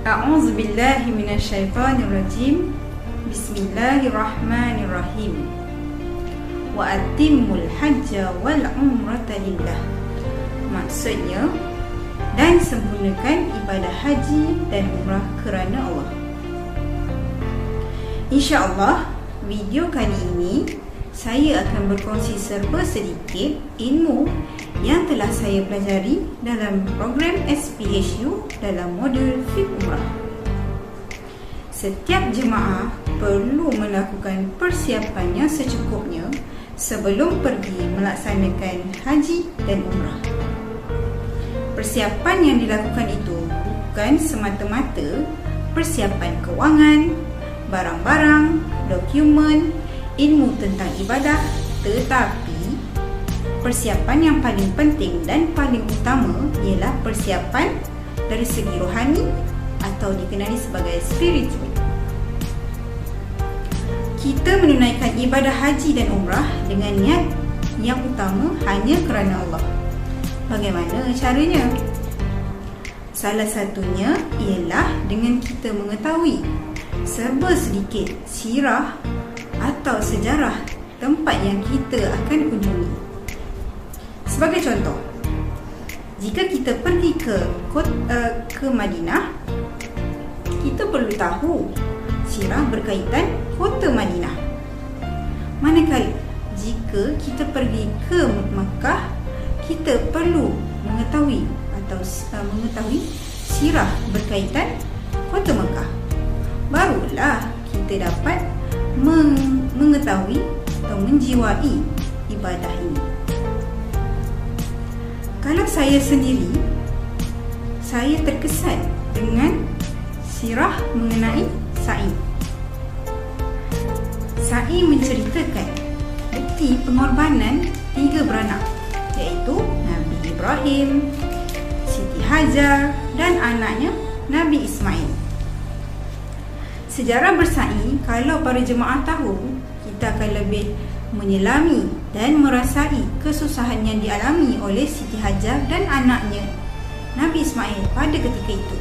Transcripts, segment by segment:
A'udzu billahi minasyaitonir rajim. Bismillahirrahmanirrahim. Wa atimmul hajja wal umrata lillah. Maksudnya, dan sempurnakan ibadah haji dan umrah kerana Allah. InsyaAllah, video kali ini saya akan berkongsi serba sedikit ilmu yang telah saya pelajari dalam program SPHU dalam modul Fiqh Umrah. Setiap jemaah perlu melakukan persiapannya secukupnya sebelum pergi melaksanakan haji dan umrah. Persiapan yang dilakukan itu bukan semata-mata persiapan kewangan, barang-barang, dokumen, ilmu tentang ibadah, tetapi persiapan yang paling penting dan paling utama ialah persiapan dari segi rohani atau dikenali sebagai spiritual. Kita menunaikan ibadah haji dan umrah dengan niat yang utama hanya kerana Allah. Bagaimana caranya? Salah satunya ialah dengan kita mengetahui serba sedikit sirah atau sejarah tempat yang kita akan kunjungi. Sebagai contoh, jika kita pergi ke Madinah, kita perlu tahu sirah berkaitan kota Madinah. Manakala jika kita pergi ke Makkah, kita perlu mengetahui sirah berkaitan kota Makkah. Barulah kita dapat mengetahui atau menjiwai ibadah ini. Kalau saya sendiri, saya terkesan dengan sirah mengenai Sa'i. Sa'i menceritakan bukti pengorbanan 3 beranak, iaitu Nabi Ibrahim, Siti Hajar dan anaknya Nabi Ismail. Sejarah bersa'i, kalau para jemaah tahu, kita akan lebih menyelami dan merasai kesusahan yang dialami oleh Siti Hajar dan anaknya Nabi Ismail pada ketika itu.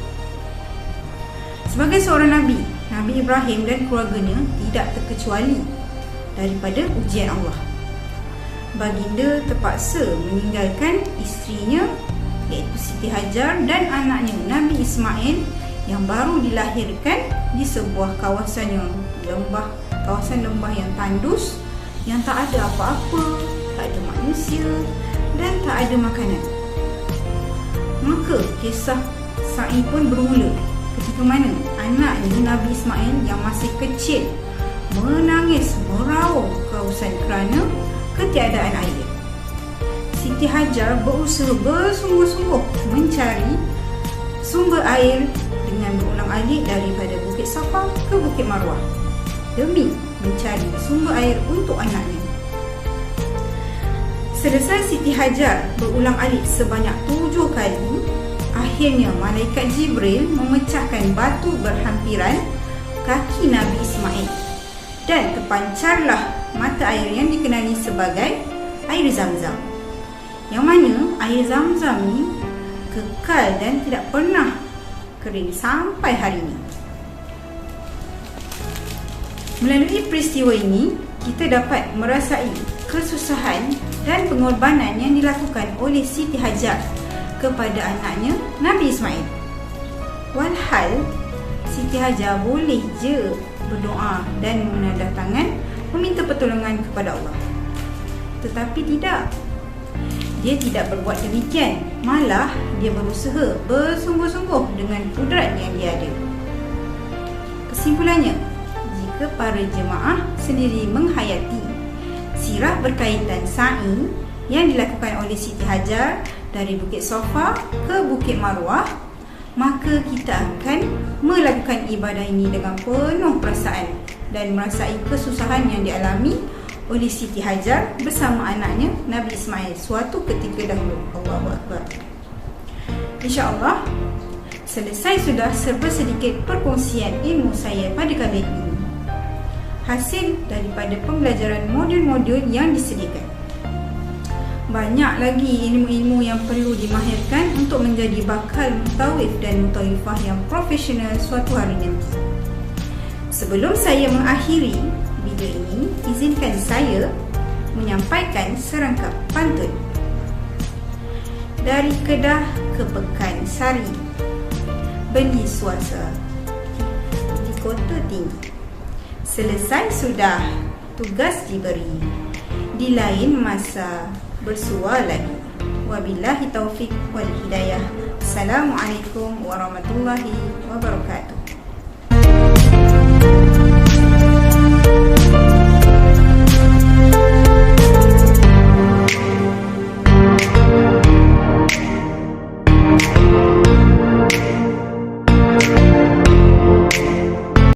Sebagai seorang Nabi, Nabi Ibrahim dan keluarganya tidak terkecuali daripada ujian Allah. Baginda terpaksa meninggalkan isterinya, iaitu Siti Hajar, dan anaknya Nabi Ismail yang baru dilahirkan di sebuah kawasan lembah yang tandus, yang tak ada apa-apa, tak ada manusia dan tak ada makanan. Maka kisah Sa'i pun bermula ketika mana anaknya Nabi Ismail yang masih kecil menangis meraung kehausan kerana ketiadaan air. Siti Hajar berusaha bersungguh-sungguh mencari sumber air dengan berulang-alik daripada Bukit Safa ke Bukit Marwah demi mencari sumber air untuk anaknya. Selesai Siti Hajar berulang-alik sebanyak 7 kali, akhirnya Malaikat Jibril memecahkan batu berhampiran kaki Nabi Ismail dan terpancarlah mata air yang dikenali sebagai air Zamzam. Yang mana air Zamzam ni kekal dan tidak pernah kering sampai hari ini. Melalui peristiwa ini, kita dapat merasai kesusahan dan pengorbanan yang dilakukan oleh Siti Hajar kepada anaknya Nabi Ismail. Walhal Siti Hajar boleh je berdoa dan menadah tangan meminta pertolongan kepada Allah. Tetapi tidak. Dia tidak berbuat demikian. Malah dia berusaha bersungguh-sungguh dengan kudrat yang dia ada. Kesimpulannya, jika para jemaah sendiri menghayati sirah berkaitan Sa'i yang dilakukan oleh Siti Hajar dari Bukit Safa ke Bukit Marwah, maka kita akan melakukan ibadah ini dengan penuh perasaan dan merasai kesusahan yang dialami oleh Siti Hajar bersama anaknya Nabi Ismail suatu ketika dahulu. Allahu Akbar. InsyaAllah, selesai sudah serba sedikit perkongsian ilmu saya pada kali ini, hasil daripada pembelajaran modul-modul yang disediakan. Banyak lagi ilmu-ilmu yang perlu dimahirkan untuk menjadi bakal mutawif dan mutawifah yang profesional suatu hari nanti. Sebelum saya mengakhiri video ini, izinkan saya menyampaikan serangkap pantun. Dari Kedah ke Pekansari, beli swasta di Kota Tinggi. Selesai sudah tugas diberi, di lain masa bersua lagi. Wabillahi taufiq wal hidayah. Assalamualaikum warahmatullahi wabarakatuh.